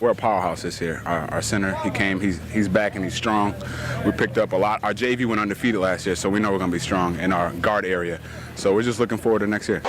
We're a powerhouse this year. Our center, he came, he's back and he's strong. We picked up a lot. Our JV went undefeated last year, so we know we're going to be strong in our guard area. So we're just looking forward to next year.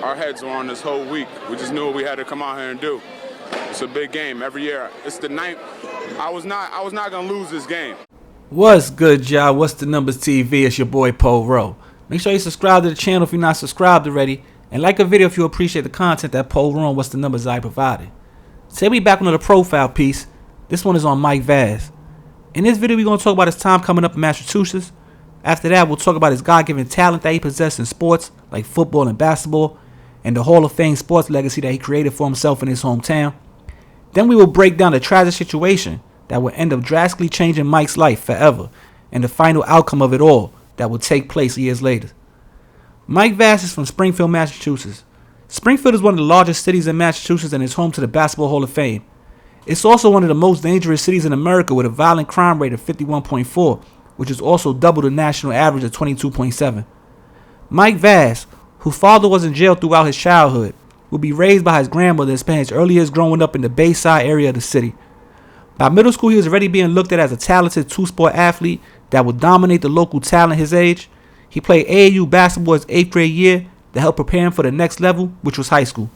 Our heads were on this whole week. We just knew what we had to come out here and do. It's a big game every year. It's the ninth. I was not gonna lose this game. What's good, y'all? What's the numbers TV? It's your boy Poe Rowe. Make sure you subscribe to the channel if you're not subscribed already, and like a video if you appreciate the content that Poe Rowe and What's the Numbers I provided. Today we back on another profile piece. This one is on Mike Vaz. In this video we're gonna talk about his time coming up in Massachusetts. After that we'll talk about his God-given talent that he possessed in sports like football and basketball, and the Hall of Fame sports legacy that he created for himself in his hometown. Then we will break down the tragic situation that will end up drastically changing Mike's life forever, and the final outcome of it all that will take place years later. Mike Vaz is from Springfield, Massachusetts. Springfield is one of the largest cities in Massachusetts and is home to the Basketball Hall of Fame. It's also one of the most dangerous cities in America with a violent crime rate of 51.4, which is also double the national average of 22.7. Mike Vaz, whose father was in jail throughout his childhood, would be raised by his grandmother and spent his early years growing up in the Bayside area of the city. By middle school, he was already being looked at as a talented two-sport athlete that would dominate the local talent his age. He played AAU basketball his 8th grade year to help prepare him for the next level, which was high school.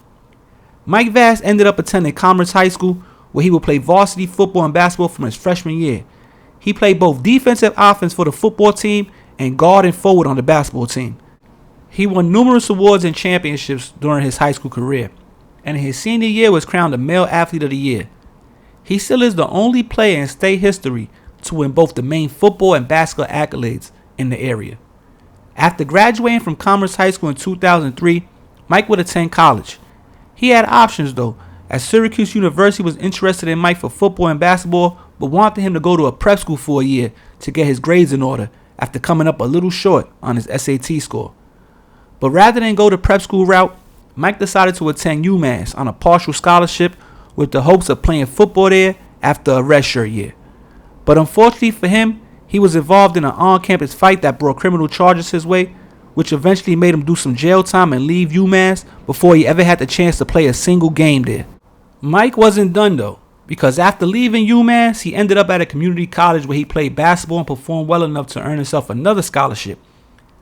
Mike Vaz ended up attending Commerce High School, where he would play varsity football and basketball from his freshman year. He played both defensive offense for the football team and guard and forward on the basketball team. He won numerous awards and championships during his high school career, and in his senior year was crowned the Male Athlete of the Year. He still is the only player in state history to win both the main football and basketball accolades in the area. After graduating from Commerce High School in 2003, Mike would attend college. He had options though, as Syracuse University was interested in Mike for football and basketball, but wanted him to go to a prep school for a year to get his grades in order after coming up a little short on his SAT score. But rather than go the prep school route, Mike decided to attend UMass on a partial scholarship with the hopes of playing football there after a redshirt year. But unfortunately for him, he was involved in an on-campus fight that brought criminal charges his way, which eventually made him do some jail time and leave UMass before he ever had the chance to play a single game there. Mike wasn't done though, because after leaving UMass, he ended up at a community college where he played basketball and performed well enough to earn himself another scholarship.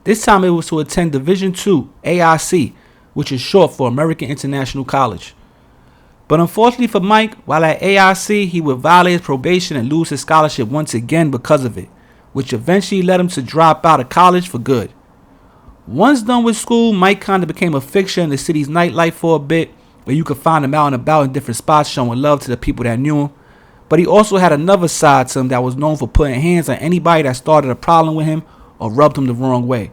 This time it was to attend Division II AIC, which is short for American International College. But unfortunately for Mike, while at AIC, he would violate his probation and lose his scholarship once again because of it, which eventually led him to drop out of college for good. Once done with school, Mike kind of became a fixture in the city's nightlife for a bit, where you could find him out and about in different spots showing love to the people that knew him. But he also had another side to him that was known for putting hands on anybody that started a problem with him or rubbed him the wrong way.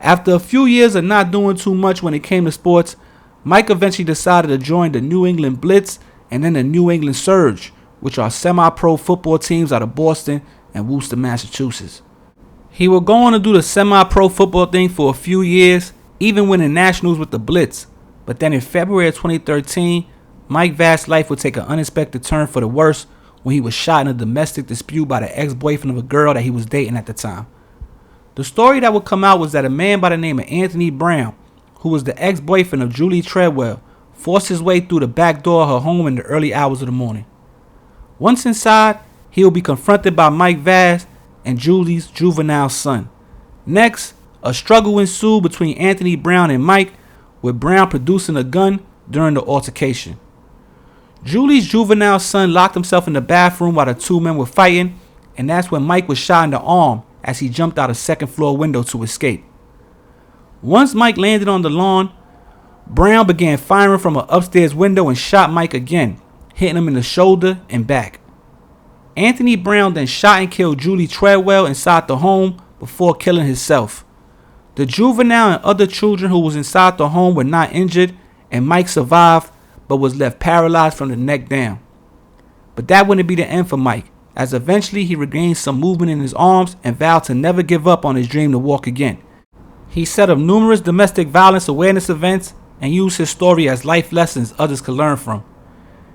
After a few years of not doing too much when it came to sports, Mike eventually decided to join the New England Blitz and then the New England Surge, which are semi-pro football teams out of Boston and Worcester, Massachusetts. He would go on to do the semi-pro football thing for a few years, even winning nationals with the Blitz. But then in February of 2013, Mike Vaz's life would take an unexpected turn for the worse when he was shot in a domestic dispute by the ex-boyfriend of a girl that he was dating at the time. The story that would come out was that a man by the name of Anthony Brown, who was the ex-boyfriend of Julie Treadwell, forced his way through the back door of her home in the early hours of the morning. Once inside, he will be confronted by Mike Vaz and Julie's juvenile son. Next, a struggle ensued between Anthony Brown and Mike, with Brown producing a gun during the altercation. Julie's juvenile son locked himself in the bathroom while the two men were fighting, and that's when Mike was shot in the arm as he jumped out a second-floor window to escape. Once Mike landed on the lawn, Brown began firing from an upstairs window and shot Mike again, hitting him in the shoulder and back. Anthony Brown then shot and killed Julie Treadwell inside the home before killing himself, The juvenile and other children who was inside the home were not injured, and Mike survived but was left paralyzed from the neck down. But that wouldn't be the end for Mike, as eventually he regained some movement in his arms and vowed to never give up on his dream to walk again. He set up numerous domestic violence awareness events and used his story as life lessons others could learn from.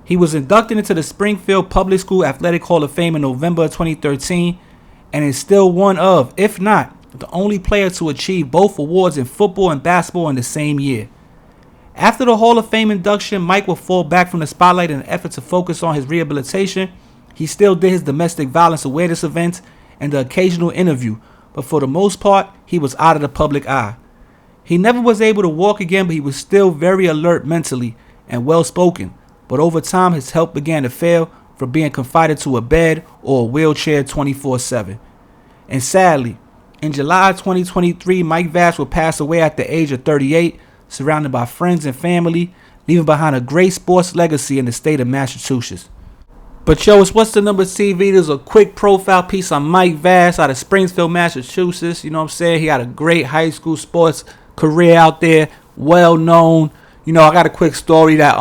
He was inducted into the Springfield Public School Athletic Hall of Fame in November of 2013 and is still one of, if not, the only player to achieve both awards in football and basketball in the same year. After the Hall of Fame induction, Mike would fall back from the spotlight in an effort to focus on his rehabilitation. He still did his domestic violence awareness events and the occasional interview, but for the most part, he was out of the public eye. He never was able to walk again, but he was still very alert mentally and well-spoken. But over time, his health began to fail from being confined to a bed or a wheelchair 24/7. And sadly, in July 2023, Mike Vass would pass away at the age of 38, surrounded by friends and family, leaving behind a great sports legacy in the state of Massachusetts. But yo, it's What's the Numbers TV. There's a quick profile piece on Mike Vass out of Springfield, Massachusetts. You know what I'm saying? He had a great high school sports career out there, well known. You know, I got a quick story that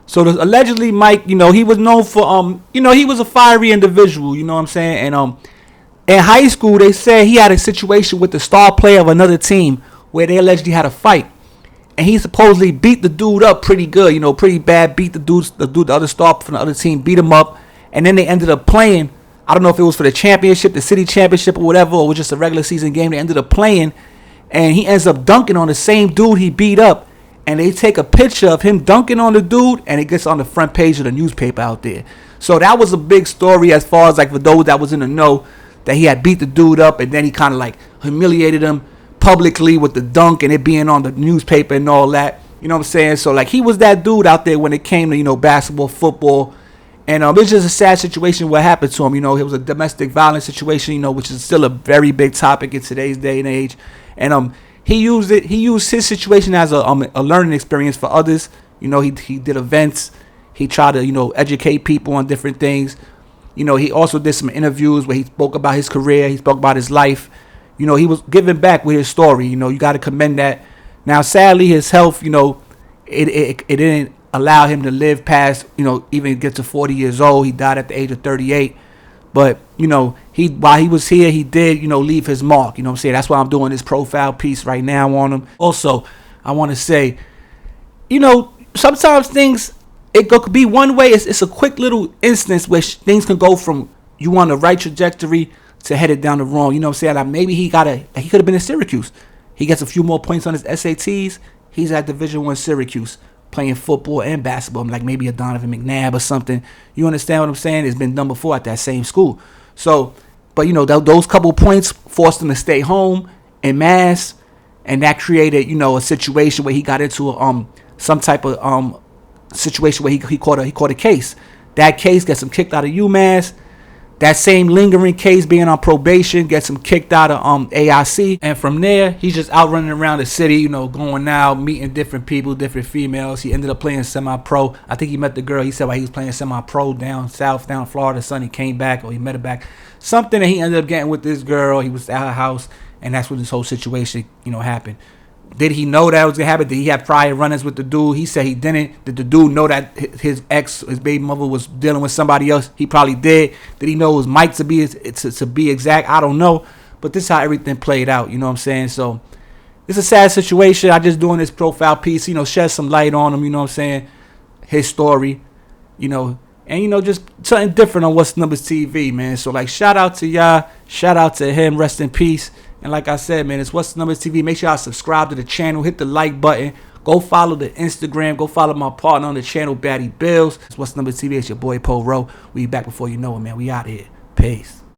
so allegedly Mike, he was known for he was a fiery individual, you know what I'm saying? And in high school they said he had a situation with the star player of another team where they allegedly had a fight. And he supposedly beat the dude up pretty good, pretty bad, beat the other star from the other team, beat him up. And then they ended up playing. I don't know if it was for the championship, the city championship or whatever, or it was just a regular season game. They ended up playing. And he ends up dunking on the same dude he beat up. And they take a picture of him dunking on the dude, and it gets on the front page of the newspaper out there. So that was a big story as far as like for those that was in the know, that he had beat the dude up and then he kind of like humiliated him publicly with the dunk and it being on the newspaper and all that. You know what I'm saying? So like he was that dude out there when it came to, basketball, football. And it's just a sad situation what happened to him. It was a domestic violence situation, which is still a very big topic in today's day and age. And he used his situation as a learning experience for others. He did events. He tried to, educate people on different things. He also did some interviews where he spoke about his career. He spoke about his life. He was giving back with his story. You got to commend that. Now, sadly, his health, it didn't allow him to live past, even get to 40 years old. He died at the age of 38. But, while he was here, he did, leave his mark. You know what I'm saying? That's why I'm doing this profile piece right now on him. Also, I want to say, sometimes things, it could be one way. It's a quick little instance where things can go from you on the right trajectory to headed down the wrong. You know what I'm saying? Like maybe he could have been in Syracuse. He gets a few more points on his SATs. He's at Division I Syracuse playing football and basketball. Like maybe a Donovan McNabb or something. You understand what I'm saying? It's been done before at that same school. So, but those couple points forced him to stay home en masse, and that created a situation where he got into some type of situation where he caught a case. That case gets him kicked out of UMass. That same lingering case being on probation gets him kicked out of AIC. And from there, he's just out running around the city, going out, meeting different people, different females. He ended up playing semi-pro. I think he met the girl. He said while he was playing semi-pro down south, down Florida, son, he came back or he met her back. Something that he ended up getting with this girl. He was at her house, and that's when this whole situation, happened. Did he know that was going to happen? Did he have prior run-ins with the dude? He said he didn't. Did the dude know that his baby mother, was dealing with somebody else? He probably did. Did he know it was Mike to be exact? I don't know. But this is how everything played out. You know what I'm saying? So it's a sad situation. I just doing this profile piece, shed some light on him. You know what I'm saying? His story, and just something different on What's the Numbers TV, man. So like, shout out to y'all. Shout out to him. Rest in peace. And like I said, man, it's What's the Numbers TV. Make sure y'all subscribe to the channel. Hit the like button. Go follow the Instagram. Go follow my partner on the channel, Batty Bills. It's What's the Numbers TV. It's your boy, Po Rowe. We back before you know it, man. We out here. Peace.